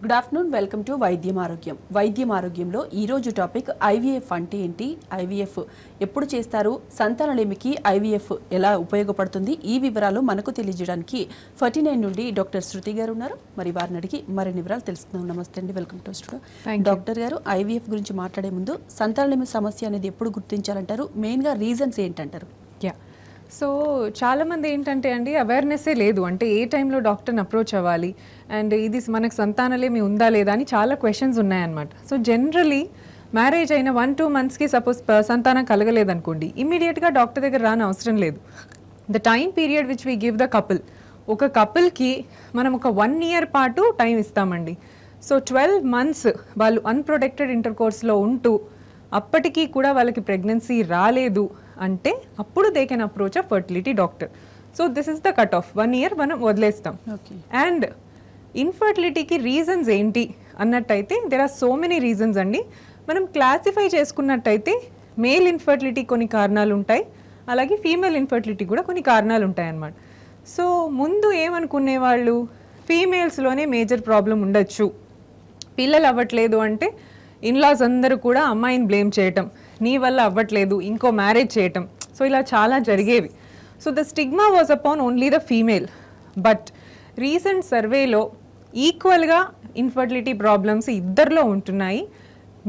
Good afternoon, welcome to వైద్యం ఆరోగ్యం. వైద్యం ఆరోగ్యంలో ఈరోజు టాపిక్ ఐవీఎఫ్ అంటే ఏంటి, ఐవీఎఫ్ ఎప్పుడు చేస్తారు, సంతానలేమికి ఐవీఎఫ్ ఎలా ఉపయోగపడుతుంది, ఈ వివరాలు మనకు తెలియజేయడానికి 49 నుండి డాక్టర్ శృతి గారు ఉన్నారు. మరి వారిని అడిగి మరిన్ని వివరాలు తెలుసుకుందాం. నమస్తే అండి, వెల్కమ్ టు స్టూడియో. డాక్టర్ గారు, ఐవీఎఫ్ గురించి మాట్లాడే ముందు సంతానలేమి సమస్య అనేది ఎప్పుడు గుర్తించాలంటారు, మెయిన్గా రీజన్స్ ఏంటంటారు? సో చాలామంది ఏంటంటే అండి అవేర్నెస్సే లేదు, అంటే ఏ టైంలో డాక్టర్ని అప్రోచ్ అవ్వాలి అండ్ ఇది మనకు సంతానలేమి ఉందా లేదా అని చాలా క్వశ్చన్స్ ఉన్నాయన్నమాట. సో జనరలీ మ్యారేజ్ అయిన 1-2 మంత్స్కి సపోజ్ సంతానం కలగలేదనుకోండి, ఇమీడియట్గా డాక్టర్ దగ్గర రాని అవసరం లేదు. The time period which we give the couple, ఒక కపుల్కి మనం ఒక 1 year పాటు టైం ఇస్తామండి. సో 12 months వాళ్ళు అన్ప్రొటెక్టెడ్ ఇంటర్కోర్స్లో ఉంటూ అప్పటికీ కూడా వాళ్ళకి ప్రెగ్నెన్సీ రాలేదు అంటే అప్పుడు they can approach a fertility doctor. So this is the cut off 1 year మనం వదిలేస్తాం. అండ్ ఇన్ఫర్టిలిటీకి రీజన్స్ ఏంటి అన్నట్టయితే there are so many reasons అండి. మనం క్లాసిఫై చేసుకున్నట్టయితే మేల్ ఇన్ఫర్టిలిటీ కొన్ని కారణాలు ఉంటాయి, అలాగే ఫీమేల్ ఇన్ఫర్టిలిటీ కూడా కొన్ని కారణాలు ఉంటాయి అన్నమాట. సో ముందు ఏమనుకునేవాళ్ళు, ఫీమేల్స్లోనే మేజర్ ప్రాబ్లం ఉండొచ్చు, పిల్లలు అవ్వట్లేదు అంటే ఇన్లాస్ అందరూ కూడా అమ్మాయిని బ్లేమ్ చేయటం, నీ వల్ల అవ్వట్లేదు ఇంకో మ్యారేజ్ చేయటం. సో ఇలా చాలా జరిగేవి. So the stigma was upon only the female. But recent సర్వేలో ఈక్వల్గా ఇన్ఫర్టిలిటీ ప్రాబ్లమ్స్ ఇద్దరిలో ఉంటున్నాయి.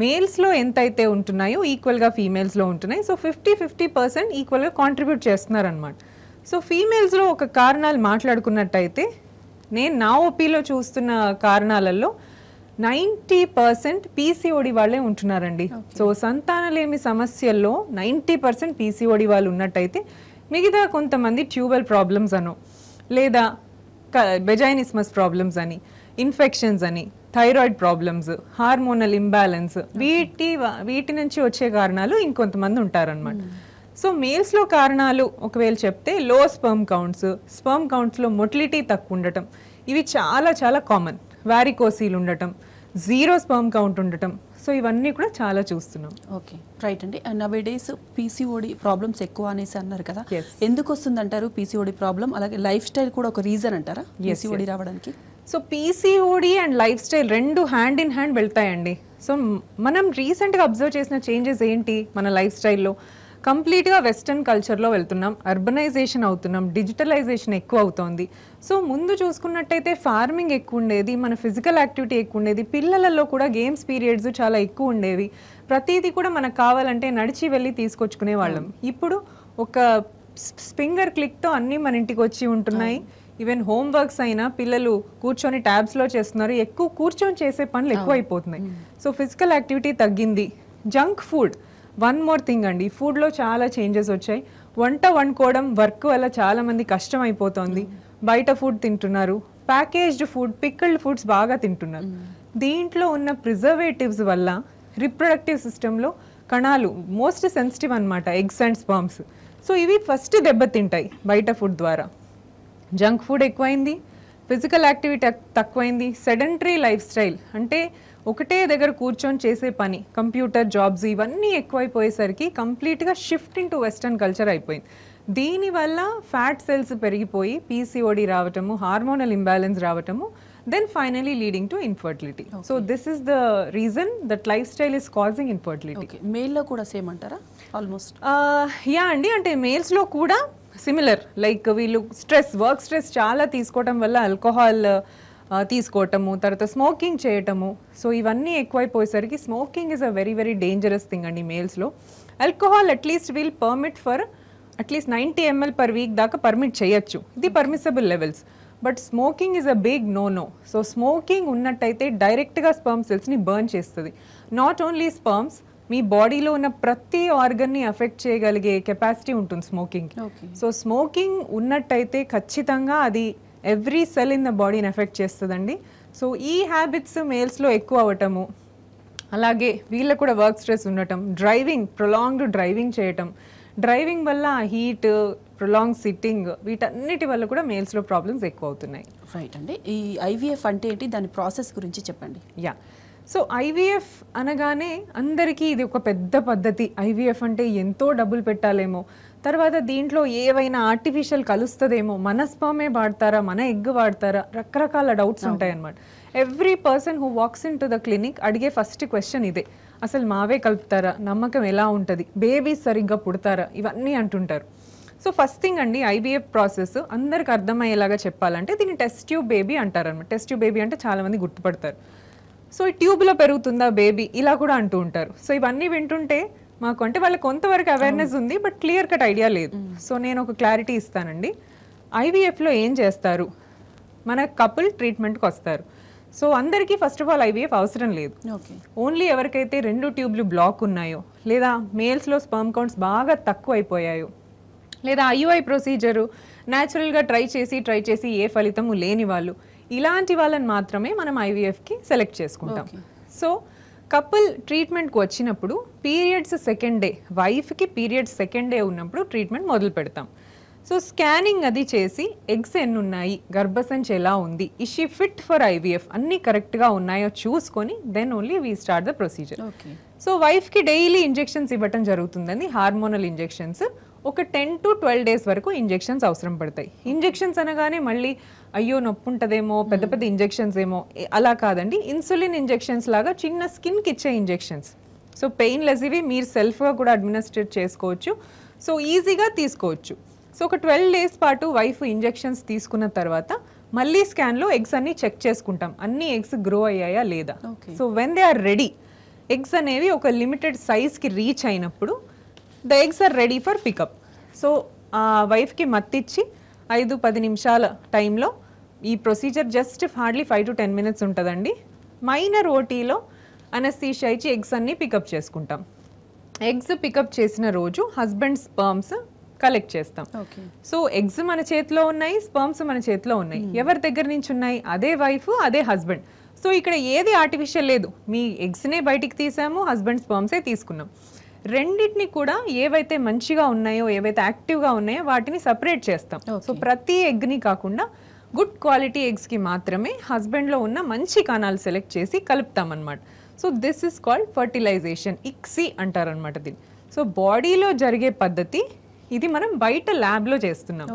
మేల్స్లో ఎంతైతే ఉంటున్నాయో ఈక్వల్గా ఫీమేల్స్లో ఉంటున్నాయి. సో 50-50% ఈక్వల్గా కాంట్రిబ్యూట్ చేస్తున్నారు అనమాట. సో ఫీమేల్స్లో ఒక కారణాలు మాట్లాడుకున్నట్టయితే నేను నా ఓపీలో చూస్తున్న కారణాలలో 90% పీసీఓడి వాళ్ళే ఉంటున్నారండి. సో సంతానలేమి సమస్యల్లో 90% పీసీఓడి వాళ్ళు ఉన్నట్టయితే మిగతా కొంతమంది ట్యూబల్ ప్రాబ్లమ్స్ అనో లేదా వెజైనిస్మస్ ప్రాబ్లమ్స్ అని, ఇన్ఫెక్షన్స్ అని, థైరాయిడ్ ప్రాబ్లమ్స్, హార్మోనల్ ఇంబ్యాలెన్స్, వీటి నుంచి వచ్చే కారణాలు ఇంకొంతమంది ఉంటారనమాట. సో మేల్స్లో కారణాలు ఒకవేళ చెప్తే లో స్పర్మ్ కౌంట్స్లో మొటిలిటీ తక్కువ ఉండటం, ఇవి చాలా చాలా కామన్. వారికోసీలు ఉండటం, 0 స్పర్మ్ కౌంట్ ఉండటం, సో ఇవన్నీ కూడా చాలా చూస్తున్నాం. ఓకే, రైట్ అండి. And now days PCOD problems ఎక్కువ అనేసి అన్నారు కదా, ఎందుకు వస్తుంది అంటారు పీసీఓడి ప్రాబ్లం? అలాగే లైఫ్ స్టైల్ కూడా ఒక రీజన్ అంటారా పీసీఓడి రావడానికి? So PCOD and life style రెండు హ్యాండ్ ఇన్ హ్యాండ్ వెళ్తాయండి. సో మనం రీసెంట్గా అబ్జర్వ్ చేసిన చేంజెస్ ఏంటి మన లైఫ్ స్టైల్లో? కంప్లీట్గా వెస్టర్న్ కల్చర్లో వెళ్తున్నాం, అర్బనైజేషన్ అవుతున్నాం, డిజిటలైజేషన్ ఎక్కువ అవుతోంది. సో ముందు చూసుకున్నట్టయితే ఫార్మింగ్ ఎక్కువ ఉండేది, మన ఫిజికల్ యాక్టివిటీ ఎక్కువ ఉండేది, పిల్లలలో కూడా గేమ్స్ పీరియడ్స్ చాలా ఎక్కువ ఉండేవి, ప్రతిదీ కూడా మనకు కావాలంటే నడిచి వెళ్ళి తీసుకొచ్చుకునే వాళ్ళం. ఇప్పుడు ఒక ఫింగర్ క్లిక్తో అన్నీ మన ఇంటికి వచ్చి ఉంటున్నాయి. ఈవెన్ హోంవర్క్స్ అయినా పిల్లలు కూర్చొని ట్యాబ్స్లో చేస్తున్నారు, ఎక్కువ కూర్చొని చేసే పనులు ఎక్కువ అయిపోతున్నాయి. సో ఫిజికల్ యాక్టివిటీ తగ్గింది. Junk food one more thing అండి, ఫుడ్లో చాలా చేంజెస్ వచ్చాయి. వంట వండుకోవడం వర్క్ వల్ల చాలా మంది కష్టం అయిపోతుంది, బయట ఫుడ్ తింటున్నారు, ప్యాకేజ్డ్ ఫుడ్, పికిల్డ్ ఫుడ్స్ బాగా తింటున్నారు. దీంట్లో ఉన్న ప్రిజర్వేటివ్స్ వల్ల రిప్రొడక్టివ్ సిస్టంలో కణాలు మోస్ట్ సెన్సిటివ్ అనమాట, ఎగ్స్ అండ్ స్పర్మ్స్. సో ఇవి ఫస్ట్ దెబ్బతింటాయి బయట ఫుడ్ ద్వారా. జంక్ ఫుడ్ ఎక్కువైంది, ఫిజికల్ యాక్టివిటీ తక్కువైంది, సెడెంటరీ లైఫ్ స్టైల్ అంటే ఒకటే దగ్గర కూర్చొని చేసే పని, కంప్యూటర్ జాబ్స్ ఇవన్నీ ఎక్కువైపోయేసరికి కంప్లీట్గా shift in to western culture అయిపోయింది. దీనివల్ల ఫ్యాట్ సెల్స్ పెరిగిపోయి పీసీఓడి రావటము, హార్మోనల్ ఇంబ్యాలెన్స్ రావటము, then finally leading to infertility. So this is the reason that life style is causing infertility. మేల్లో కూడా సేమ్ అంటారా? ఆల్మోస్ట్ యా అండి, అంటే మేల్స్లో కూడా సిమిలర్. లైక్ వీళ్ళు వర్క్ స్ట్రెస్ చాలా తీసుకోవటం వల్ల ఆల్కహాల్ తీసుకోవటము, తర్వాత స్మోకింగ్ చేయటము, సో ఇవన్నీ ఎక్కువైపోయేసరికి smoking is a very very dangerous thing అండి మేల్స్లో. Alcohol at least we'll permit for at least 90 ml per week దాకా పర్మిట్ చేయొచ్చు, ఇది permissible levels. But smoking is a big no. So smoking ఉన్నట్టయితే డైరెక్ట్గా స్పర్మ్ సెల్స్ని బర్న్ చేస్తుంది. నాట్ ఓన్లీ స్పర్మ్స్, మీ బాడీలో ఉన్న ప్రతి ఆర్గన్ని అఫెక్ట్ చేయగలిగే కెపాసిటీ ఉంటుంది స్మోకింగ్. సో స్మోకింగ్ ఉన్నట్టయితే ఖచ్చితంగా అది ఎవ్రీ సెల్ ఇన్ ద బాడీని ఎఫెక్ట్ చేస్తుందండి. సో ఈ హ్యాబిట్స్ మేల్స్లో ఎక్కువ అవ్వటము, అలాగే వీళ్ళకు కూడా వర్క్ స్ట్రెస్ ఉండటం, ప్రొలాంగ్డ్ డ్రైవింగ్ చేయటం, డ్రైవింగ్ వల్ల హీట్, ప్రొలాంగ్ సిట్టింగ్, వీటన్నిటి వల్ల కూడా మేల్స్లో ప్రాబ్లమ్స్ ఎక్కువ అవుతున్నాయి. రైట్ అండి. ఈ ఐవీఎఫ్ అంటే ఏంటి, దాని ప్రాసెస్ గురించి చెప్పండి. సో ఐవీఎఫ్ అనగానే అందరికీ ఇది ఒక పెద్ద పద్ధతి, ఐవీఎఫ్ అంటే ఎంతో డబ్బులు పెట్టాలేమో, తర్వాత దీంట్లో ఏవైనా ఆర్టిఫిషియల్ కలుస్తుందేమో, మన స్పర్మే వాడతారా, మన ఎగ్ వాడతారా, రకరకాల డౌట్స్ ఉంటాయి అన్నమాట. Every person who walks in to the clinic అడిగే ఫస్ట్ క్వశ్చన్ ఇదే, అసలు మావే కలుపుతారా, నమ్మకం ఎలా ఉంటుంది, బేబీస్ సరిగ్గా పుడతారా, ఇవన్నీ అంటుంటారు. సో ఫస్ట్ థింగ్ అండి, ఐవీఎఫ్ ప్రాసెస్ అందరికి అర్థమయ్యేలాగా చెప్పాలంటే దీన్ని టెస్ట్ ట్యూబ్ బేబీ అంటారు అనమాట. టెస్ట్ ట్యూబ్ బేబీ అంటే చాలామంది గుర్తుపడతారు. సో ఈ ట్యూబ్లో పెరుగుతుందా బేబీ ఇలా కూడా అంటూ ఉంటారు. సో ఇవన్నీ వింటుంటే మాకు అంటే వాళ్ళకి కొంతవరకు అవేర్నెస్ ఉంది, బట్ క్లియర్ కట్ ఐడియా లేదు. సో నేను ఒక క్లారిటీ ఇస్తానండి. ఐవీఎఫ్లో ఏం చేస్తారు, మన కపుల్ ట్రీట్మెంట్కి వస్తారు. సో అందరికీ ఫస్ట్ ఆఫ్ ఆల్ ఐవీఎఫ్ అవసరం లేదు. ఓన్లీ ఎవరికైతే 2 ట్యూబ్లు బ్లాక్ ఉన్నాయో, లేదా మేల్స్లో స్పర్మ్ కౌంట్స్ బాగా తక్కువ అయిపోయాయో, లేదా ఐయుఐ ప్రొసీజరు న్యాచురల్గా ట్రై చేసి ఏ ఫలితము లేని వాళ్ళు, ఇలాంటి వాళ్ళని మాత్రమే మనం ఐవీఎఫ్కి సెలెక్ట్ చేసుకుంటాం. సో కపుల్ ట్రీట్మెంట్కి వచ్చినప్పుడు పీరియడ్స్ సెకండ్ డే, వైఫ్కి పీరియడ్స్ సెకండ్ డే ఉన్నప్పుడు ట్రీట్మెంట్ మొదలు పెడతాం. సో స్కానింగ్ అది చేసి ఎగ్స్ ఎన్ని ఉన్నాయి, గర్భసంచి ఎలా ఉంది, is she fit for IVF అన్నీ కరెక్ట్గా ఉన్నాయో చూసుకొని then only we start the procedure. So వైఫ్కి డైలీ ఇంజెక్షన్స్ ఇవ్వటం జరుగుతుందండి, హార్మోనల్ ఇంజెక్షన్స్. ఒక 10 to 12 days వరకు ఇంజెక్షన్స్ అవసరం పడతాయి. ఇంజెక్షన్స్ అనగానే మళ్ళీ అయ్యో నొప్పి ఉంటుందేమో, పెద్ద పెద్ద ఇంజెక్షన్స్ ఏమో, అలా కాదండి. ఇన్సులిన్ ఇంజెక్షన్స్ లాగా చిన్న స్కిన్కి ఇచ్చే ఇంజెక్షన్స్. సో పెయిన్లెస్, ఇవి మీరు సెల్ఫ్గా కూడా అడ్మినిస్ట్రేట్ చేసుకోవచ్చు, సో ఈజీగా తీసుకోవచ్చు. సో ఒక 12 days పాటు వైఫ్ ఇంజెక్షన్స్ తీసుకున్న తర్వాత మళ్ళీ స్కాన్లో ఎగ్స్ అన్ని చెక్ చేసుకుంటాం, అన్ని ఎగ్స్ గ్రో అయ్యాయా లేదా. So when they are ready, eggs అనేవి ఒక లిమిటెడ్ సైజ్కి రీచ్ అయినప్పుడు the eggs are ready for pickup. So ఆ వైఫ్కి మత్తిచ్చి 5-10 నిమిషాల టైంలో ఈ procedure just hardly 5 to 10 minutes ఉంటుందండి. మైనర్ ఓటీలో అనస్థీషియా ఇచ్చి ఎగ్స్ అన్ని పికప్ చేసుకుంటాం. ఎగ్స్ పికప్ చేసిన రోజు హస్బెండ్ స్పర్మ్స్ కలెక్ట్ చేస్తాం. సో ఎగ్స్ మన చేతిలో ఉన్నాయి, స్పర్మ్స్ మన చేతిలో ఉన్నాయి. ఎవరి దగ్గర నుంచి ఉన్నాయి, అదే వైఫ్ అదే హస్బెండ్. సో ఇక్కడ ఏది ఆర్టిఫిషియల్ లేదు, మీ ఎగ్స్నే బయటికి తీసాము, హస్బెండ్ స్పర్మ్సే తీసుకున్నాం. రెండింటిని కూడా ఏవైతే మంచిగా ఉన్నాయో, ఏవైతే యాక్టివ్గా ఉన్నాయో వాటిని సపరేట్ చేస్తాం. సో ప్రతి ఎగ్ని కాకుండా గుడ్ క్వాలిటీ ఎగ్స్కి మాత్రమే హస్బెండ్లో ఉన్న మంచి కణాలు సెలెక్ట్ చేసి కలుపుతాం అన్నమాట. So this is called fertilisation, ICSI అంటారనమాట దీన్ని. సో బాడీలో జరిగే పద్ధతి ఇది, మనం బయట ల్యాబ్లో చేస్తున్నాం.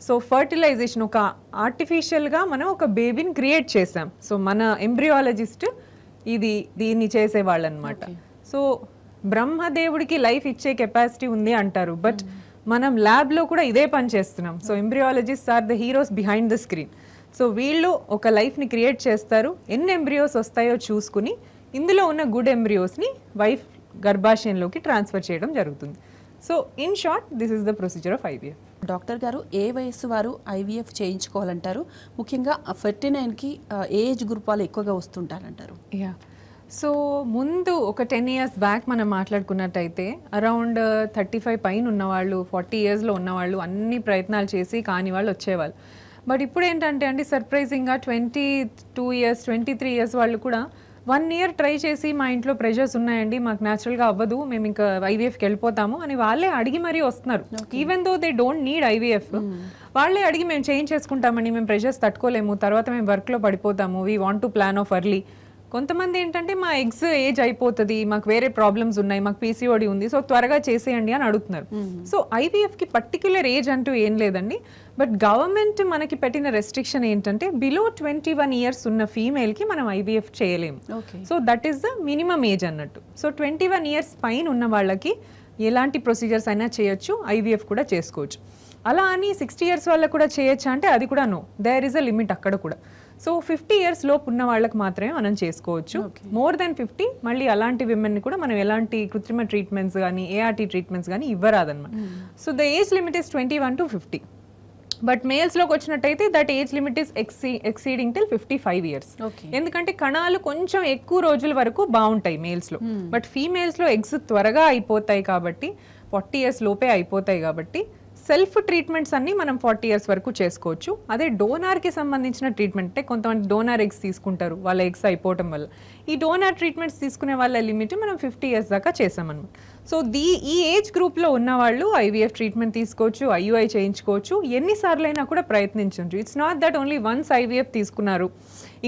సో ఫర్టిలైజేషన్ ఒక ఆర్టిఫిషియల్గా మనం ఒక బేబీని క్రియేట్ చేసాం. సో మన ఎంబ్రియాలజిస్ట్ దీన్ని చేసేవాళ్ళు అనమాట. సో బ్రహ్మదేవుడికి లైఫ్ ఇచ్చే కెపాసిటీ ఉంది అంటారు, బట్ మనం ల్యాబ్లో కూడా ఇదే పని చేస్తున్నాం. So embryologist are the heroes behind the screen. So వీళ్ళు ఒక లైఫ్ని క్రియేట్ చేస్తారు, ఎన్ని ఎంబ్రియోస్ వస్తాయో చూసుకుని ఇందులో ఉన్న గుడ్ ఎంబ్రియోస్ని వైఫ్ గర్భాశయంలోకి ట్రాన్స్ఫర్ చేయడం జరుగుతుంది. So in short this is the procedure of IVF. Doctor గారు, ఏ వయస్సు వారు ఐవీఎఫ్ చేయించుకోవాలంటారు? ముఖ్యంగా 49కి ఏ ఏజ్ గ్రూప్ వాళ్ళు ఎక్కువగా వస్తుంటారంటారు? సో ముందు ఒక 10 years బ్యాక్ మనం మాట్లాడుకున్నట్టయితే అరౌండ్ 35 పైన ఉన్నవాళ్ళు, 40 yearsలో ఉన్నవాళ్ళు అన్ని ప్రయత్నాలు చేసి కాని వాళ్ళు వచ్చేవాళ్ళు. బట్ ఇప్పుడు ఏంటంటే అండి, సర్ప్రైజింగ్గా 22 years 23 years వాళ్ళు కూడా 1 year ట్రై చేసి మా ఇంట్లో ప్రెషర్స్ ఉన్నాయండి, మాకు న్యాచురల్గా అవ్వదు, మేము ఇంకా ఐవీఎఫ్కి వెళ్ళిపోతాము అని వాళ్ళే అడిగి మరీ వస్తున్నారు. Even though they don't need IVF, వాళ్ళే అడిగి మేము చేయించేసుకుంటామండి, మేము ప్రెషర్స్ తట్టుకోలేము, తర్వాత మేము వర్క్లో పడిపోతాము, we want to plan of early. కొంతమంది ఏంటంటే మా ఎగ్స్ ఏజ్ అయిపోతుంది, మాకు వేరే ప్రాబ్లమ్స్ ఉన్నాయి, మాకు పీసీఓడి ఉంది, సో త్వరగా చేసేయండి అని అడుగుతున్నారు. సో ఐవీఎఫ్కి పర్టిక్యులర్ ఏజ్ అంటూ ఏం లేదండి, బట్ గవర్నమెంట్ మనకి పెట్టిన రెస్ట్రిక్షన్ ఏంటంటే బిలో 21 years ఉన్న ఫీమేల్కి మనం ఐవీఎఫ్ చేయలేము. So that is the minimum age అన్నట్టు. సో 21 years పైన ఉన్న వాళ్ళకి ఎలాంటి ప్రొసీజర్స్ అయినా చేయొచ్చు, ఐవీఎఫ్ కూడా చేసుకోవచ్చు. అలా అని 60 years వాళ్ళకు కూడా చేయొచ్చా అంటే అది కూడా no, there is a limit అక్కడ కూడా. సో 50 years లోపు ఉన్న వాళ్ళకి మాత్రమే మనం చేసుకోవచ్చు. మోర్ దెన్ 50 మళ్ళీ అలాంటి విమెన్ని కూడా మనం ఎలాంటి కృత్రిమ ట్రీట్మెంట్స్ కానీ ఏఆర్టీ ట్రీట్మెంట్స్ కానీ ఇవ్వరాదన్నమాట. So the age limit is 21 to 50. But మేల్స్లోకి వచ్చినట్టయితే that age limit is exceeding till 55 years. ఎందుకంటే కణాలు కొంచెం ఎక్కువ రోజుల వరకు బాగుంటాయి మేల్స్లో, బట్ ఫీమేల్స్లో ఎగ్స్ త్వరగా అయిపోతాయి కాబట్టి 40 years లోపే అయిపోతాయి కాబట్టి సెల్ఫ్ ట్రీట్మెంట్స్ అన్ని మనం 40 years వరకు చేసుకోవచ్చు. అదే డోనార్కి సంబంధించిన ట్రీట్మెంట్ అంటే కొంతమంది డోనార్ ఎగ్స్ తీసుకుంటారు వాళ్ళ ఎగ్స్ అయిపోవటం వల్ల, ఈ డోనార్ ట్రీట్మెంట్స్ తీసుకునే వాళ్ళ లిమిట్ మనం 50 years దాకా చేసామన్నమాట. సో ఈ ఏజ్ గ్రూప్లో ఉన్న వాళ్ళు ఐవీఎఫ్ ట్రీట్మెంట్ తీసుకోవచ్చు, ఐయుఐ చేయించుకోవచ్చు, ఎన్నిసార్లు అయినా కూడా ప్రయత్నించవచ్చు. It's not that only once IVF తీసుకున్నారు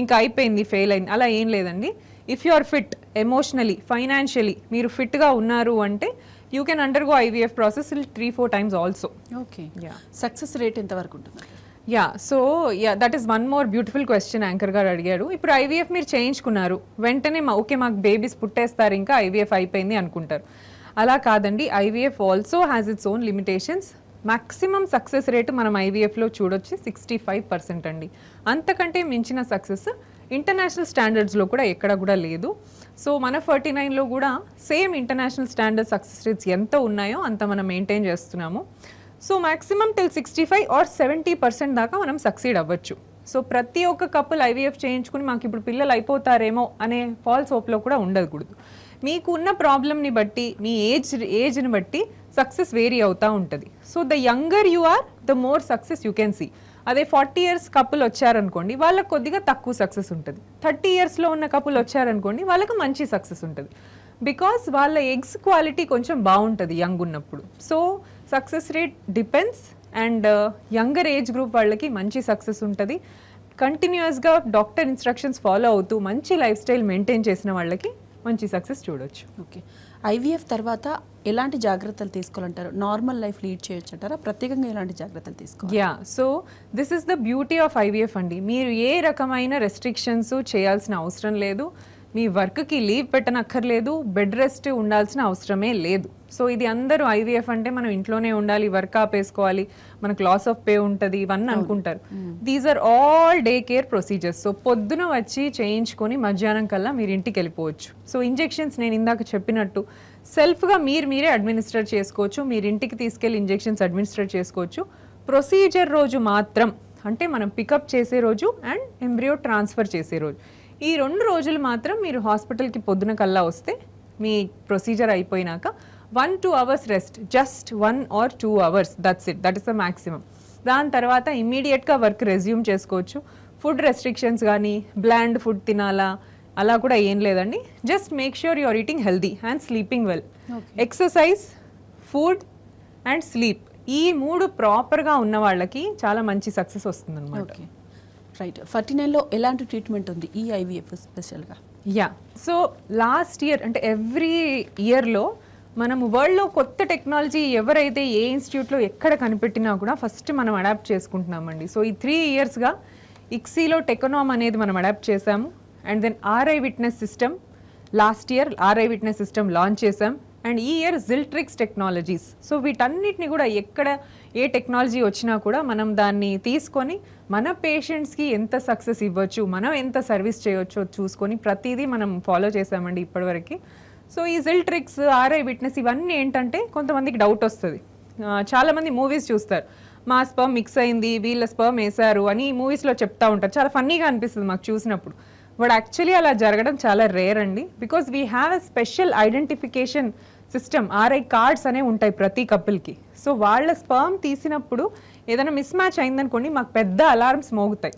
ఇంకా అయిపోయింది, ఫెయిల్ అయింది, అలా ఏం లేదండి. If you are fit emotionally, financially మీరు ఫిట్గా ఉన్నారు అంటే you can undergo IVF process 3-4 times also. Okay, success rate ఎంతవరకు ఉంటుంది? So that is one more beautiful question anchor గారు అడిగారు. ఇప్పుడు IVF మీరు చేయించుకున్నారు, వెంటనే ఓకే మాకు బేబీస్ పుట్టేస్తారు ఇంకా IVF అయిపోయింది అనుకుంటారు. అలా కాదండి, IVF also has its own limitations. Maximum success rate మనం IVFలో చూడొచ్చి 65% అండి. అంతకంటే మించిన సక్సెస్ ఇంటర్నేషనల్ స్టాండర్డ్స్లో కూడా ఎక్కడ కూడా లేదు. సో మన 49లో కూడా same international standard success rates ఎంత ఉన్నాయో అంత మనం మెయింటైన్ చేస్తున్నాము. సో మ్యాక్సిమం టిల్ 65 or 70% దాకా మనం సక్సీడ్ అవ్వచ్చు. సో ప్రతి ఒక్క కపుల్ IVF చేయించుకుని మాకు ఇప్పుడు పిల్లలు అయిపోతారేమో అనే ఫాల్స్ హోప్లో కూడా ఉండకూడదు. మీకు ఉన్న ప్రాబ్లమ్ని బట్టి, మీ ఏజ్ని బట్టి సక్సెస్ వేరీ అవుతూ ఉంటుంది. So the younger you are the more success you can see. అదే 40 years కపుల్ వచ్చారనుకోండి వాళ్ళకి కొద్దిగా తక్కువ సక్సెస్ ఉంటుంది. 30 yearsలో ఉన్న కపుల్ వచ్చారనుకోండి వాళ్ళకి మంచి సక్సెస్ ఉంటుంది. బికాస్ వాళ్ళ ఎగ్స్ క్వాలిటీ కొంచెం బాగుంటుంది యంగ్ ఉన్నప్పుడు. So success rate depends. And younger age group వాళ్ళకి మంచి సక్సెస్ ఉంటుంది. కంటిన్యూస్గా డాక్టర్ ఇన్స్ట్రక్షన్స్ ఫాలో అవుతూ మంచి లైఫ్ స్టైల్ మెయింటైన్ చేసిన వాళ్ళకి మంచి సక్సెస్ చూడొచ్చు. ఓకే, IVF తర్వాత ఎలాంటి జాగ్రత్తలు తీసుకోవాలంటారు? నార్మల్ లైఫ్ లీడ్ చేయొచ్చు అంటారా? ప్రత్యేకంగా ఎలాంటి జాగ్రత్తలు తీసుకోవాలి? So this is the beauty of IVF అండి. మీరు ఏ రకమైన రెస్ట్రిక్షన్స్ చేయాల్సిన అవసరం లేదు. మీ వర్క్కి లీవ్ పెట్టనక్కర్లేదు. బెడ్ రెస్ట్ ఉండాల్సిన అవసరమే లేదు. సో ఇది అందరూ IVF అంటే మనం ఇంట్లోనే ఉండాలి, వర్క్ ఆపేసుకోవాలి, మనకు లాస్ ఆఫ్ పే ఉంటుంది ఇవన్నీ అనుకుంటారు. These are all day care procedures. So పొద్దున వచ్చి చేయించుకొని మధ్యాహ్నం కల్లా మీరు ఇంటికి వెళ్ళిపోవచ్చు. సో ఇంజెక్షన్స్ నేను ఇందాక చెప్పినట్టు సెల్ఫ్గా మీరే అడ్మినిస్ట్రేట్ చేసుకోవచ్చు. మీరు ఇంటికి తీసుకెళ్ళి ఇంజెక్షన్స్ అడ్మినిస్ట్రేట్ చేసుకోవచ్చు. ప్రొసీజర్ రోజు మాత్రం, అంటే మనం పికప్ చేసే రోజు అండ్ ఎంబ్రియో ట్రాన్స్ఫర్ చేసే రోజు, ఈ 2 రోజులు మాత్రం మీరు హాస్పిటల్కి పొద్దున కల్లా వస్తే మీ ప్రొసీజర్ అయిపోయినాక 1-2 hours rest, just 1 or 2 hours, that's it, that is the maximum. దాని తర్వాత ఇమ్మీడియట్గా వర్క్ రెజ్యూమ్ చేసుకోవచ్చు. ఫుడ్ రెస్ట్రిక్షన్స్ కానీ బ్లాండ్ ఫుడ్ తినాలా అలా కూడా ఏం లేదండి. Just make sure you are eating healthy and sleeping well. Exercise, food and sleep, ఈ 3 ప్రాపర్గా ఉన్న వాళ్ళకి చాలా మంచి సక్సెస్ వస్తుంది అనమాట. రైట్. 49లో ఎలాంటి ట్రీట్మెంట్ ఉంది ఈ IVF స్పెషల్గా? సో లాస్ట్ ఇయర్ అంటే ఎవ్రీ ఇయర్లో మనము వరల్డ్లో కొత్త టెక్నాలజీ ఎవరైతే ఏ ఇన్స్టిట్యూట్లో ఎక్కడ కనిపెట్టినా కూడా ఫస్ట్ మనం అడాప్ట్ చేసుకుంటున్నామండి. సో ఈ 3 yearsగా ICSIలో టెక్నామ్ అనేది మనం అడాప్ట్ చేసాము. And then RI witness system, last year RI witness system launch చేసాం. అండ్ ఈ ఇయర్ జిల్ట్రిక్స్ టెక్నాలజీస్. సో వీటన్నిటిని కూడా ఎక్కడ ఏ టెక్నాలజీ వచ్చినా కూడా మనం దాన్ని తీసుకొని మన పేషెంట్స్కి ఎంత సక్సెస్ ఇవ్వచ్చు, మనం ఎంత సర్వీస్ చేయవచ్చో చూసుకొని ప్రతిదీ మనం ఫాలో చేసామండి ఇప్పటివరకు. సో ఈ జిల్ట్రిక్స్, RI విట్నెస్ ఇవన్నీ ఏంటంటే కొంతమందికి డౌట్ వస్తుంది. చాలామంది మూవీస్ చూస్తారు, మా స్పర్మ్ మిక్స్ అయింది, వీళ్ళ స్పర్మ్ వేశారు అని మూవీస్లో చెప్తా ఉంటారు. చాలా ఫన్నీగా అనిపిస్తుంది మాకు చూసినప్పుడు. బట్ యాక్చువల్లీ అలా జరగడం చాలా రేర్ అండి. Because we have a special identification system, RI cards అనేవి ఉంటాయి ప్రతి కపుల్కి. సో వాళ్ళ స్పర్మ్ తీసినప్పుడు ఏదైనా మిస్ మ్యాచ్ అయిందనుకోండి మాకు పెద్ద అలారమ్స్ మోగుతాయి.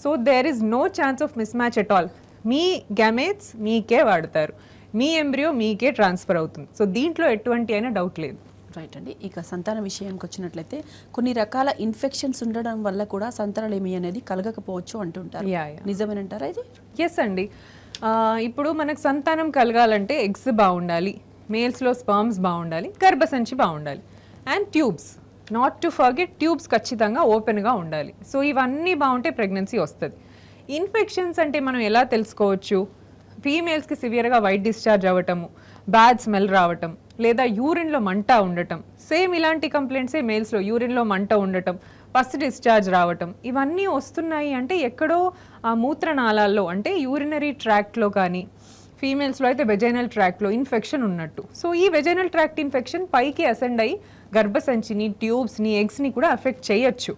So there is no chance of miss match at all. మీ గ్యామేట్స్ మీకే వాడతారు, మీ ఎంబ్రియో మీకే ట్రాన్స్ఫర్ అవుతుంది. సో దీంట్లో ఎటువంటి అయినా డౌట్ లేదు. రైట్ అండి. ఇక సంతాన విషయానికి వచ్చినట్లయితే కొన్ని రకాల ఇన్ఫెక్షన్స్ ఉండడం వల్ల కూడా సంతానలేమి అనేది కలగకపోవచ్చు అంటుంటారు. నిజమేనంటారా ఇది? ఎస్ అండి. ఇప్పుడు మనకు సంతానం కలగాలంటే ఎగ్స్ బాగుండాలి, మేల్స్లో స్పర్మ్స్ బాగుండాలి, గర్భసంచి బాగుండాలి, and tubes, not to forget tubes ఖచ్చితంగా ఓపెన్గా ఉండాలి. సో ఇవన్నీ బాగుంటే ప్రెగ్నెన్సీ వస్తుంది. ఇన్ఫెక్షన్స్ అంటే మనం ఎలా తెలుసుకోవచ్చు? ఫీమేల్స్కి సివియర్గా వైట్ డిశ్చార్జ్ అవ్వటము, బ్యాడ్ స్మెల్ రావటం, లేదా యూరిన్లో మంట ఉండటం. సేమ్ ఇలాంటి కంప్లైంట్సే మేల్స్లో, యూరిన్లో మంట ఉండటం, ఫస్ట్ డిశ్చార్జ్ రావటం, ఇవన్నీ వస్తున్నాయి అంటే ఎక్కడో ఆ మూత్రనాళాల్లో అంటే యూరినరీ ట్రాక్ట్లో కానీ, ఫీమేల్స్లో అయితే వెజైనల్ ట్రాక్ట్లో ఇన్ఫెక్షన్ ఉన్నట్టు. సో ఈ వెజైనల్ ట్రాక్ట్ ఇన్ఫెక్షన్ పైకి అసెండ్ అయ్యి గర్భసంచిని, ట్యూబ్స్ని, ఎగ్స్ని కూడా అఫెక్ట్ చేయొచ్చు.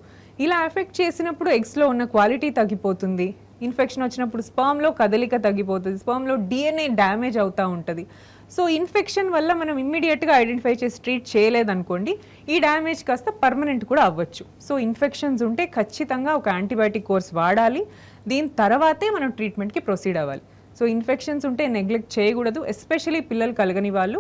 ఇలా అఫెక్ట్ చేసినప్పుడు ఎగ్స్లో ఉన్న క్వాలిటీ తగ్గిపోతుంది. ఇన్ఫెక్షన్ వచ్చినప్పుడు స్పర్మ్లో కదలిక తగ్గిపోతుంది, స్పర్మ్లో DNA డ్యామేజ్ అవుతూ ఉంటుంది. సో ఇన్ఫెక్షన్ వల్ల మనం ఇమ్మీడియట్గా ఐడెంటిఫై చేసి ట్రీట్ చేయలేదనుకోండి, ఈ డ్యామేజ్ కాస్త పర్మనెంట్ కూడా అవ్వచ్చు. సో ఇన్ఫెక్షన్స్ ఉంటే ఖచ్చితంగా ఒక యాంటీబయాటిక్ కోర్స్ వాడాలి. దీని తర్వాతే మనం ట్రీట్మెంట్కి ప్రొసీడ్ అవ్వాలి. సో ఇన్ఫెక్షన్స్ ఉంటే నెగ్లెక్ట్ చేయకూడదు. ఎస్పెషలీ పిల్లలు కలగని వాళ్ళు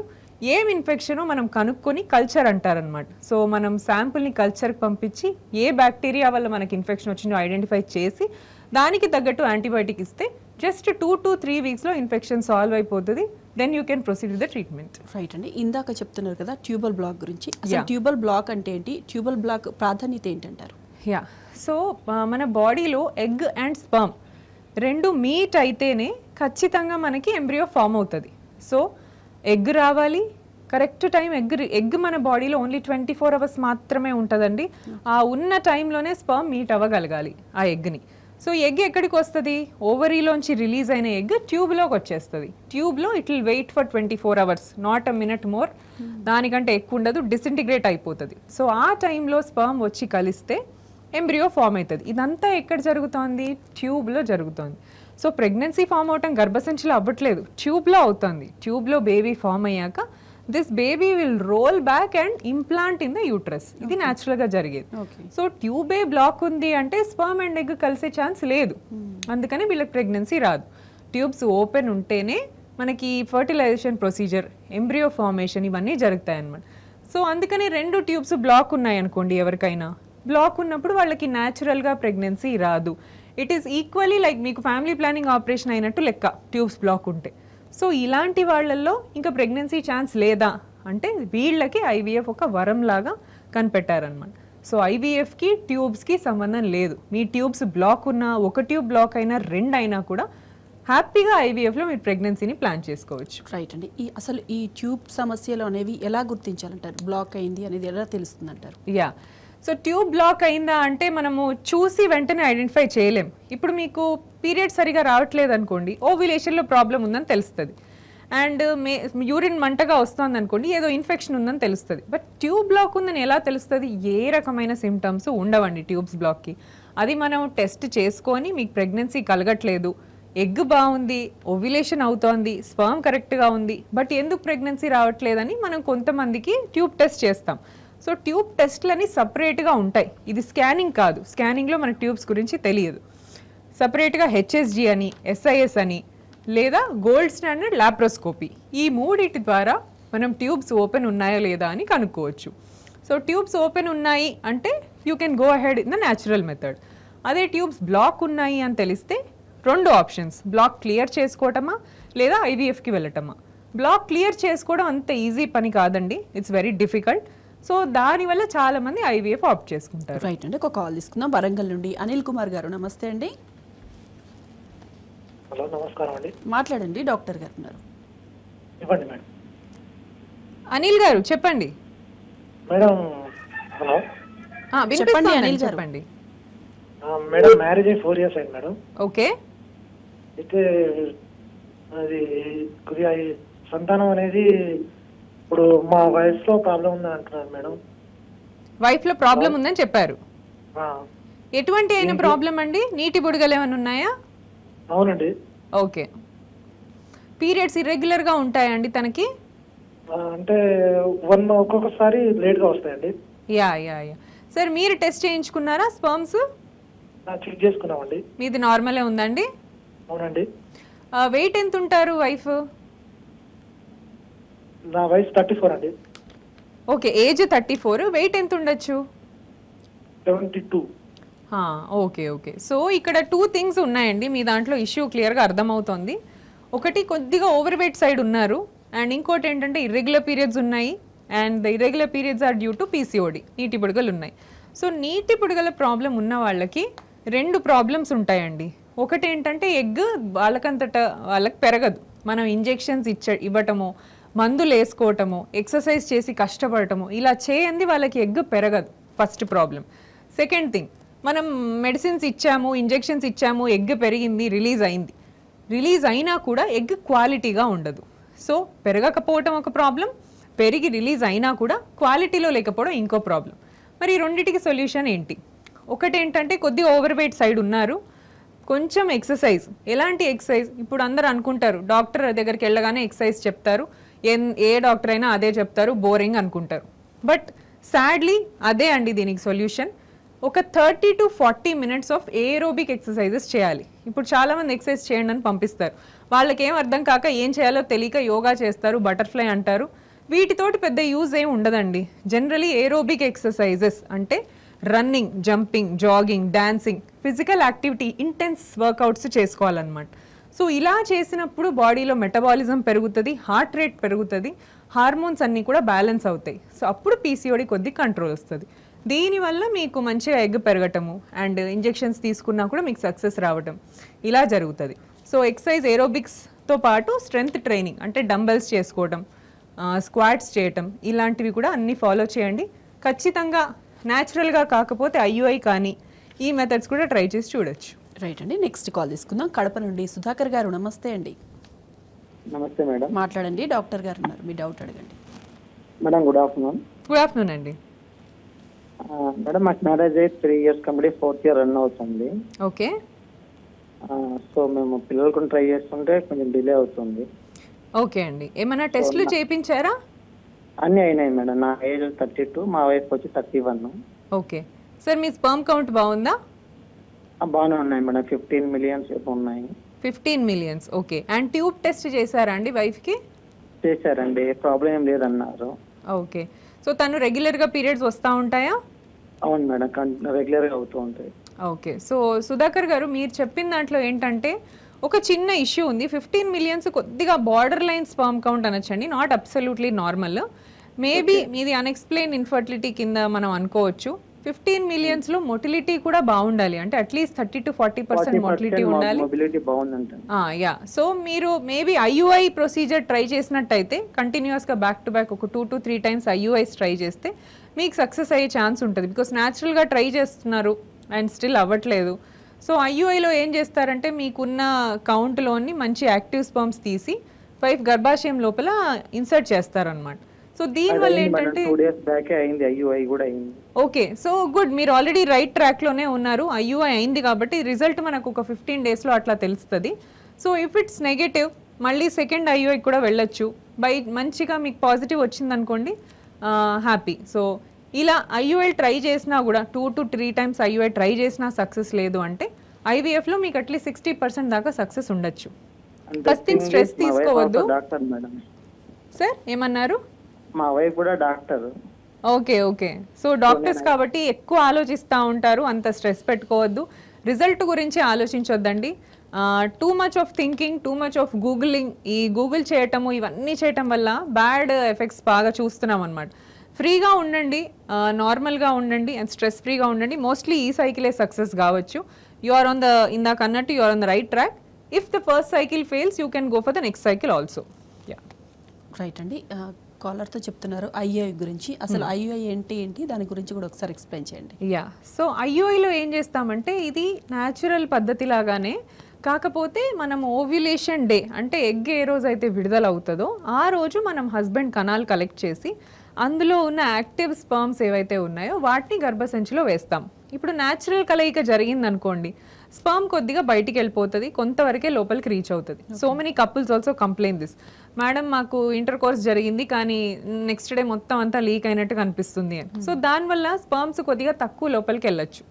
ఏం ఇన్ఫెక్షనో మనం కనుక్కొని కల్చర్ అంటారనమాట. సో మనం శాంపుల్ని కల్చర్కి పంపించి ఏ బ్యాక్టీరియా వల్ల మనకి ఇన్ఫెక్షన్ వచ్చిందో ఐడెంటిఫై చేసి దానికి తగ్గట్టు యాంటీబయాటిక్ ఇస్తే జస్ట్ 2 to 3 weeksలో ఇన్ఫెక్షన్ సాల్వ్ అయిపోతుంది. Then you can proceed with the treatment. Right అండి, ఇందాక చెప్తున్నారు కదా ట్యూబల్ బ్లాక్ గురించి. అసలు ట్యూబల్ బ్లాక్ అంటే ఏంటి, ట్యూబల్ బ్లాక్ ప్రాధాన్యత ఏంటంటారు? యా, సో మన బాడీలో ఎగ్ అండ్ స్పర్మ్ రెండు మీట్ అయితేనే ఖచ్చితంగా మనకి ఎంబ్రియో ఫామ్ అవుతుంది. సో ఎగ్ రావాలి, కరెక్ట్ టైం ఎగ్ మన బాడీలో ఓన్లీ 24 hours మాత్రమే ఉంటుందండి. ఆ ఉన్న టైంలోనే స్పర్మ్ మీట్ అవ్వగలగాలి ఆ ఎగ్ని. సో ఎగ్ ఎక్కడికి వస్తుంది, ఓవరీలోంచి రిలీజ్ అయిన ఎగ్ ట్యూబ్లోకి వచ్చేస్తుంది. ట్యూబ్లో it will wait for 24 hours, not a minute more, దానికంటే ఎక్కువ ఉండదు, డిసింటిగ్రేట్ అయిపోతుంది. సో ఆ టైంలో స్పర్మ్ వచ్చి కలిస్తే ఎంబ్రియో ఫామ్ అవుతుంది. ఇదంతా ఎక్కడ జరుగుతోంది, ట్యూబ్లో జరుగుతోంది. సో ప్రెగ్నెన్సీ ఫామ్ అవటం గర్భసంచిలో అవ్వట్లేదు, ట్యూబ్లో అవుతుంది. ట్యూబ్లో బేబీ ఫామ్ అయ్యాక this baby will roll back and implant in the uterus. ఇది న్యాచురల్గా జరిగేది. సో ట్యూబే బ్లాక్ ఉంది అంటే స్పర్మ్ అండ్ ఎగ్ కలిసే ఛాన్స్ లేదు, అందుకని వీళ్ళకి ప్రెగ్నెన్సీ రాదు. ట్యూబ్స్ ఓపెన్ ఉంటేనే మనకి ఫర్టిలైజేషన్ ప్రొసీజర్, ఎంబ్రియో ఫార్మేషన్ ఇవన్నీ జరుగుతాయి అన్నమాట. సో అందుకని రెండు ట్యూబ్స్ బ్లాక్ ఉన్నాయి అనుకోండి, ఎవరికైనా బ్లాక్ ఉన్నప్పుడు వాళ్ళకి న్యాచురల్గా ప్రెగ్నెన్సీ రాదు. ఇట్ ఈస్ ఈక్వలీ లైక్ మీకు ఫ్యామిలీ ప్లానింగ్ ఆపరేషన్ అయినట్టు లెక్క ట్యూబ్స్ బ్లాక్ ఉంటే. సో ఇలాంటి వాళ్ళల్లో ఇంకా ప్రెగ్నెన్సీ ఛాన్స్ లేదా అంటే వీళ్ళకి ఐవీఎఫ్ ఒక వరం లాగా కనిపెట్టారనమాట. సో ఐవీఎఫ్కి ట్యూబ్స్కి సంబంధం లేదు. మీ ట్యూబ్స్ బ్లాక్ ఉన్నా, ఒక ట్యూబ్ బ్లాక్ అయినా, రెండు అయినా కూడా హ్యాపీగా ఐవీఎఫ్లో మీరు ప్రెగ్నెన్సీని ప్లాన్ చేసుకోవచ్చు. రైట్ అండి, అసలు ఈ ట్యూబ్ సమస్యలు అనేవి ఎలా గుర్తించాలంటారు, బ్లాక్ అయింది అనేది ఎలా తెలుస్తుంది అంటారు? యా, సో ట్యూబ్ బ్లాక్ అయిందా అంటే మనము చూసి వెంటనే ఐడెంటిఫై చేయలేం. ఇప్పుడు మీకు పీరియడ్ సరిగా రావట్లేదు అనుకోండి, ఓవ్యులేషన్లో ప్రాబ్లం ఉందని తెలుస్తుంది. అండ్ యూరిన్ మంటగా వస్తుంది అనుకోండి, ఏదో ఇన్ఫెక్షన్ ఉందని తెలుస్తుంది. బట్ ట్యూబ్ బ్లాక్ ఉందని ఎలా తెలుస్తుంది? ఏ రకమైన సిమ్టమ్స్ ఉండవండి ట్యూబ్స్ బ్లాక్కి. అది మనం టెస్ట్ చేసుకొని మీకు ప్రెగ్నెన్సీ కలగట్లేదు, ఎగ్ బాగుంది, ఓవ్యులేషన్ అవుతోంది, స్పర్మ్ కరెక్ట్గా ఉంది, బట్ ఎందుకు ప్రెగ్నెన్సీ రావట్లేదని మనం కొంతమందికి ట్యూబ్ టెస్ట్ చేస్తాం. సో ట్యూబ్ టెస్ట్లని సపరేట్గా ఉంటాయి, ఇది స్కానింగ్ కాదు. స్కానింగ్లో మనకు ట్యూబ్స్ గురించి తెలియదు. సపరేట్గా హెచ్ఎస్జి అని, ఎస్ఐఎస్ అని, లేదా గోల్డ్ స్టాండర్డ్ లాప్రోస్కోపీ, ఈ మూడిటి ద్వారా మనం ట్యూబ్స్ ఓపెన్ ఉన్నాయా లేదా అని కనుక్కోవచ్చు. సో ట్యూబ్స్ ఓపెన్ ఉన్నాయి అంటే you can go ahead in the natural method. అదే ట్యూబ్స్ బ్లాక్ ఉన్నాయి అని తెలిస్తే రెండు ఆప్షన్స్, బ్లాక్ క్లియర్ చేసుకోవటమా లేదా ఐవీఎఫ్కి వెళ్ళటమా. బ్లాక్ క్లియర్ చేసుకోవడం అంత ఈజీ పని కాదండి, ఇట్స్ వెరీ డిఫికల్ట్. సో దానివల్ల చాలా మంది ఐవీఎఫ్ ఆప్ట్ చేసుకుంటారు. రైట్ అండి, ఒక కాల్ తీసుకుందాం. వరంగల్ నుండి అనిల్ కుమార్ గారు, నమస్తే అండి. హలో, నమస్కారం అండి. మాట్లాడండి, డాక్టర్ గారు ఉన్నారు. ఇవ్వండి మేడం. అనిల్ గారు చెప్పండి. మేడం హలో, చెప్పండి అనిల్ గారు. చెప్పండి మేడం. మ్యారేజ్ అయ్యి 4 years అయింది మేడం. ఓకే. అయితే అది కొద్దిగా సంతానం అనేది ఇప్పుడు మా వయసులో ప్రాబ్లం ఉందని అంటున్నారు మేడం. వైఫ్ లో ప్రాబ్లం ఉందని చెప్పారు. ఎటువంటి అయిన ప్రాబ్లం అండి? నీటి బుడగలు ఏమైనా ఉన్నాయా? అవునండి. ఓకే. పీరియడ్స్ ఇర్రెగ్యులర్ గా ఉంటాయండి తనకి? అంటే ఒక్కొక్కసారి లేట్ గా వస్తాయండి. Yeah yeah yeah. సార్ మీరు టెస్ట్ చేయించుకున్నారా స్పర్మ్స్? చెక్ చేసుకున్నామండి. మీది నార్మలే ఉందండి? అవునండి. వెయిట్ ఎంత ఉంటారు వైఫ్? నా వయసు 34 అండి. ఓకే, ఏజ్ 34, వెయిట్ ఎంత ఉండొచ్చు? 72. Okay okay. సో ఇక్కడ 2 things ఉన్నాయండి, మీ దాంట్లో ఇష్యూ క్లియర్గా అర్థమవుతోంది. ఒకటి కొద్దిగా ఓవర్ వెయిట్ సైడ్ ఉన్నారు, అండ్ ఇంకోటి ఏంటంటే ఇర్రెగ్యులర్ పీరియడ్స్ ఉన్నాయి, and the irregular periods are due to PCOD, నీటి బుడగలు ఉన్నాయి. సో నీటి బుడగల ప్రాబ్లం ఉన్న వాళ్ళకి 2 ప్రాబ్లమ్స్ ఉంటాయండి. ఒకటి ఏంటంటే ఎగ్ వాళ్ళకంతటా వాళ్ళకి పెరగదు, మనం ఇంజెక్షన్స్ ఇవ్వటము, మందులు వేసుకోవటము, ఎక్సర్సైజ్ చేసి కష్టపడటము ఇలా చేయండి వాళ్ళకి ఎగ్ పెరగదు, ఫస్ట్ ప్రాబ్లం. సెకండ్ థింగ్, మనం మెడిసిన్స్ ఇచ్చాము, ఇంజెక్షన్స్ ఇచ్చాము, ఎగ్ పెరిగింది, రిలీజ్ అయింది, రిలీజ్ అయినా కూడా ఎగ్ క్వాలిటీగా ఉండదు. సో పెరగకపోవటం ఒక ప్రాబ్లం, పెరిగి రిలీజ్ అయినా కూడా క్వాలిటీలో లేకపోవడం ఇంకో ప్రాబ్లం. మరి ఈ రెండింటికి సొల్యూషన్ ఏంటి? ఒకటి ఏంటంటే కొద్దిగా ఓవర్ వెయిట్ సైడ్ ఉన్నారు, కొంచెం ఎక్సర్సైజ్. ఎలాంటి ఎక్సర్సైజ్? ఇప్పుడు అందరూ అనుకుంటారు డాక్టర్ దగ్గరికి వెళ్ళగానే ఎక్సర్సైజ్ చెప్తారు, ఏ డాక్టర్ అయినా అదే చెప్తారు, బోరింగ్ అనుకుంటారు. బట్ సాడ్లీ అదే అండి దీనికి సొల్యూషన్. ఒక 30 to 40 minutes of aerobic exercises చేయాలి. ఇప్పుడు చాలామంది ఎక్సర్సైజ్ చేయండి అని పంపిస్తారు, వాళ్ళకి ఏం అర్థం కాక ఏం చేయాలో తెలియక యోగా చేస్తారు, బటర్ఫ్లై అంటారు. వీటితోటి పెద్ద యూజ్ ఏమి ఉండదండి. జనరలీ ఏరోబిక్ ఎక్సర్సైజెస్ అంటే running, jumping, jogging, dancing, physical activity, intense workouts చేసుకోవాలన్నమాట. సో ఇలా చేసినప్పుడు బాడీలో మెటబాలిజం పెరుగుతుంది, హార్ట్ రేట్ పెరుగుతుంది, హార్మోన్స్ అన్నీ కూడా బ్యాలెన్స్ అవుతాయి. సో అప్పుడు పీసీఓడి కొద్ది కంట్రోల్ వస్తుంది. దీనివల్ల మీకు మంచిగా ఎగ్ పెరగటము అండ్ ఇంజెక్షన్స్ తీసుకున్నా కూడా మీకు సక్సెస్ రావటం ఇలా జరుగుతుంది. సో ఎక్సర్సైజ్ ఏరోబిక్స్తో పాటు స్ట్రెంగ్త్ ట్రైనింగ్ అంటే డంబెల్స్ చేసుకోవడం, స్క్వాట్స్ చేయటం ఇలాంటివి కూడా అన్నీ ఫాలో చేయండి. ఖచ్చితంగా న్యాచురల్గా కాకపోతే ఐయుఐ కానీ ఈ మెథడ్స్ కూడా ట్రై చేసి చూడొచ్చు. రైట్ అండి, నెక్స్ట్ కాల్ తీసుకుందాం. కడప నుండి సుధాకర్ గారు, నమస్తే అండి. నమస్తే మేడం. మాట్లాడండి, డాక్టర్ గారు ఉన్నారు, మీ డౌట్ అడగండి. Madam good afternoon. Good afternoon అండి. మేడం మాకు మ్యారేజ్ అయ్యి 3 years complete, 4th year run అవుతుంది. ఓకే. సో మేము పిల్లలకు ట్రై చేస్తుంటే కొంచెం డిలే అవుతుంది. ఓకే అండి, ఏమైనా టెస్ట్లు చేయించారా? అన్నీ అయినాయి మేడం. నా ఏజ్ 32, మా వైఫ్ వచ్చి 31. ఓకే సార్, మీ స్పర్మ్ కౌంట్ బాగుందా? బాగానే ఉన్నాయి మేడం, 15 million ఉన్నాయి. 15 million. Okay. And tube test చేశారా అండి వైఫ్కి? చేశారండి, ప్రాబ్లం ఏం లేదన్నారు. ఓకే. సో తను రెగ్యులర్గా పీరియడ్స్ వస్తూ ఉంటాయా? అవును మేడం, రెగ్యులర్గా అవుతూ ఉంటాయి. ఓకే. సో సుధాకర్ గారు, మీరు చెప్పిన దాంట్లో ఏంటంటే ఒక చిన్న ఇష్యూ ఉంది. 15 million కొద్దిగా బార్డర్ లైన్ స్పర్మ్ కౌంట్ అనొచ్చండి, నాట్ అబ్సల్యూట్లీ నార్మల్. మేబీ మీది అన్ఎక్స్ప్లెయిన్ ఇన్ఫర్టిలిటీ కింద మనం అనుకోవచ్చు. 15 million మొటిలిటీ కూడా బాగుండాలి, అంటే అట్లీస్ట్ 30 to 40% మొటిలిటీ ఉండాలి. మొబిలిటీ బాగుందంటే యా. సో మీరు మేబీ ఐయుఐ ప్రొసీజర్ ట్రై చేసినట్టయితే కంటిన్యూస్గా బ్యాక్ టు బ్యాక్ ఒక 2 to 3 times ఐయుఐస్ ట్రై చేస్తే మీకు సక్సెస్ అయ్యే ఛాన్స్ ఉంటుంది. బికాస్ న్యాచురల్గా ట్రై చేస్తున్నారు అండ్ స్టిల్ అవ్వట్లేదు. సో ఐయుఐలో ఏం చేస్తారంటే మీకున్న కౌంట్లోని మంచి యాక్టివ్ స్పర్మ్స్ తీసి 5 గర్భాశయం లోపల ఇన్సర్ట్ చేస్తారనమాట. సో దీనివల్ల ఏంటంటే 2 days బ్యాక్ అయింది, ఐయుఐ కూడా అయింది. ఓకే. సో గుడ్, మీరు ఆల్రెడీ రైట్ ట్రాక్లోనే ఉన్నారు. ఐయుఐ అయింది కాబట్టి రిజల్ట్ మనకు ఒక 15 daysలో అట్లా తెలుస్తుంది. సో ఇఫ్ ఇట్స్ నెగటివ్ మళ్ళీ సెకండ్ ఐయుఐ కూడా వెళ్ళొచ్చు. మంచిగా మీకు పాజిటివ్ వచ్చింది అనుకోండి, హ్యాపీ. సో ఇలా ఐయుఐ ట్రై చేసినా కూడా 2 to 3 times ఐయుఐ ట్రై చేసినా సక్సెస్ లేదు అంటే ఐవీఎఫ్లో మీకు అట్లీస్ట్ 60% దాకా సక్సెస్ ఉండొచ్చు. ఫస్ట్ థింగ్ స్ట్రెస్ తీసుకోవద్దు. Doctor madam. సార్ ఏమన్నారు? మా వైఫ్ కూడా doctor. Okay. Okay. So doctors కాబట్టి ఎక్కువ ఆలోచిస్తూ ఉంటారు, అంత స్ట్రెస్ పెట్టుకోవద్దు. రిజల్ట్ గురించి ఆలోచించొద్దండి. Too much of thinking, too much of googling, ఈ గూగుల్ చేయటము ఇవన్నీ చేయటం వల్ల బ్యాడ్ ఎఫెక్ట్స్ బాగా చూస్తున్నాం అనమాట. ఫ్రీగా ఉండండి, నార్మల్గా ఉండండి అండ్ స్ట్రెస్ ఫ్రీగా ఉండండి. మోస్ట్లీ ఈ సైకిలే సక్సెస్ కావచ్చు. యు ఆర్ ఆన్ ద ఇందాక అన్నట్టు you are on the right track. If the first cycle fails you can go for the next cycle also. Yeah right అండి, కాలర్తో చెప్తున్నారు ఐయుఐ గురించి. అసలు ఐయుఐ ఏంటి దాని గురించి కూడా ఒకసారి ఎక్స్ప్లెయిన్ చేయండి. యా. సో ఐయుఐలో ఏం చేస్తామంటే ఇది న్యాచురల్ పద్ధతి లాగానే, కాకపోతే మనం ఓవ్యులేషన్ డే అంటే ఎగ్ ఏ రోజు అయితే విడుదల అవుతుందో ఆ రోజు మనం హస్బెండ్ కణాలు కలెక్ట్ చేసి అందులో ఉన్న యాక్టివ్ స్పర్మ్స్ ఏవైతే ఉన్నాయో వాటిని గర్భసంచిలో వేస్తాం. ఇప్పుడు న్యాచురల్ కలయిక జరిగింది అనుకోండి, స్పర్మ్ కొద్దిగా బయటికి వెళ్ళిపోతుంది, కొంతవరకే లోపలికి రీచ్ అవుతుంది. So many couples also complain this, madam మాకు ఇంటర్ కోర్స్ జరిగింది కానీ నెక్స్ట్ డే మొత్తం అంతా లీక్ అయినట్టు కనిపిస్తుంది అని. సో దానివల్ల స్పర్మ్స్ కొద్దిగా తక్కువ లోపలికి వెళ్ళొచ్చు.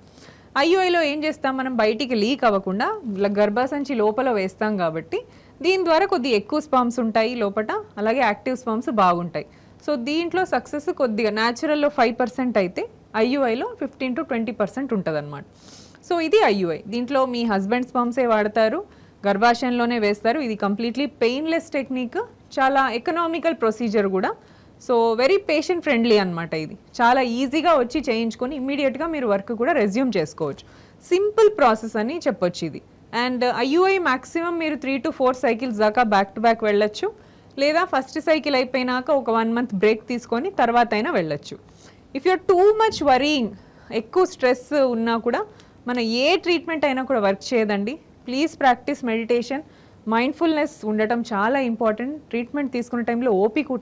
ఐయుఐలో ఏం చేస్తాం, మనం బయటికి లీక్ అవ్వకుండా గర్భసంచి లోపల వేస్తాం కాబట్టి దీని ద్వారా కొద్దిగా ఎక్కువ స్పర్మ్స్ ఉంటాయి లోపల, అలాగే యాక్టివ్ స్పర్మ్స్ బాగుంటాయి. సో దీంట్లో సక్సెస్ కొద్దిగా న్యాచురల్లో 5% అయితే ఐయుఐలో 15 to 20% ఉంటుంది అనమాట. సో ఇది ఐయుఐ. దీంట్లో మీ హస్బెండ్ స్పర్మ్సే వాడతారు, గర్భాశయంలోనే వేస్తారు. ఇది కంప్లీట్లీ పెయిన్లెస్ టెక్నిక్, చాలా ఎకనామికల్ ప్రొసీజర్ కూడా. సో వెరీ పేషెంట్ ఫ్రెండ్లీ అనమాట. ఇది చాలా ఈజీగా వచ్చి చేయించుకొని ఇమ్మీడియట్గా మీరు వర్క్ కూడా రెజ్యూమ్ చేసుకోవచ్చు. సింపుల్ ప్రాసెస్ అని చెప్పొచ్చు ఇది. అండ్ ఐయుఐ మ్యాక్సిమం మీరు 3 to 4 cycles దాకా బ్యాక్ టు బ్యాక్ వెళ్ళొచ్చు, లేదా ఫస్ట్ సైకిల్ అయిపోయినాక ఒక 1 month బ్రేక్ తీసుకొని తర్వాత అయినా వెళ్ళొచ్చు. If you're too much worrying, ఎక్కువ స్ట్రెస్ ఉన్నా కూడా మన ఏ ట్రీట్మెంట్ అయినా కూడా వర్క్ చేయదండి. ప్లీజ్ ప్రాక్టీస్ మెడిటేషన్, మైండ్ఫుల్నెస్ ఉండటం చాలా ఇంపార్టెంట్. ట్రీట్మెంట్ తీసుకునే టైంలో ఓపిక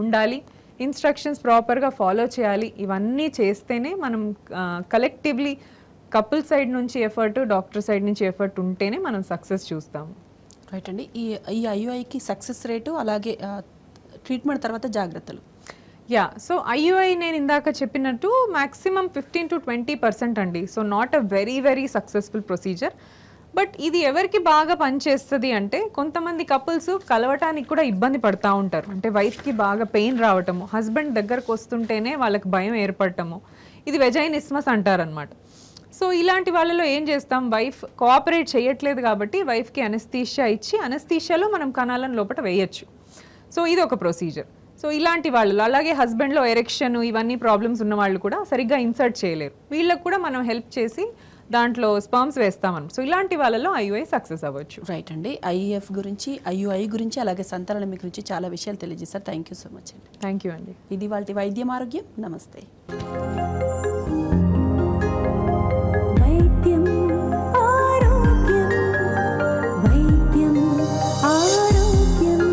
ఉండాలి, ఇన్స్ట్రక్షన్స్ ప్రాపర్గా ఫాలో చేయాలి. ఇవన్నీ చేస్తేనే మనం కలెక్టివ్లీ కపుల్ సైడ్ నుంచి ఎఫర్ట్, డాక్టర్ సైడ్ నుంచి ఎఫర్ట్ ఉంటేనే మనం సక్సెస్ చూస్తాము. రైట్ అండి, ఈ ఐయుఐకి సక్సెస్ రేటు అలాగే ట్రీట్మెంట్ తర్వాత జాగ్రత్తలు. యా. సో ఐయుఐ నేను ఇందాక చెప్పినట్టు మ్యాక్సిమం 15 to 20% అండి. So not a very very successful procedure. But ఇది ఎవరికి బాగా పనిచేస్తుంది అంటే కొంతమంది కపుల్స్ కలవటానికి కూడా ఇబ్బంది పడుతూ ఉంటారు. అంటే వైఫ్కి బాగా పెయిన్ రావటము, హస్బెండ్ దగ్గరకు వస్తుంటేనే వాళ్ళకి భయం ఏర్పడటము, ఇది వెజైనిస్మస్ అంటారనమాట. సో ఇలాంటి వాళ్ళలో ఏం చేస్తాం, వైఫ్ కోఆపరేట్ చేయట్లేదు కాబట్టి వైఫ్కి అనస్థీషియా ఇచ్చి అనస్థీషియాలో మనం కణాలను లోపల వేయచ్చు. సో ఇది ఒక ప్రొసీజర్. సో ఇలాంటి వాళ్ళు, అలాగే హస్బెండ్లో ఎరెక్షన్ ఇవన్నీ ప్రాబ్లమ్స్ ఉన్న వాళ్ళు కూడా సరిగ్గా ఇన్సర్ట్ చేయలేరు, వీళ్ళకు కూడా మనం హెల్ప్ చేసి దాంట్లో స్పర్మ్స్ వేస్తామని. సో ఇలాంటి వాళ్ళలో ఐయుఐ సక్సెస్ అవ్వచ్చు. రైట్ అండి. ఐఈఎఫ్ గురించి, ఐయుఐ గురించి, అలాగే సంతానలేమి గురించి చాలా విషయాలు తెలియజేశారు. థ్యాంక్ యూ సో మచ్ అండి. థ్యాంక్ యూ అండి. ఇది వాళ్ళ వైద్యం ఆరోగ్యం. నమస్తే.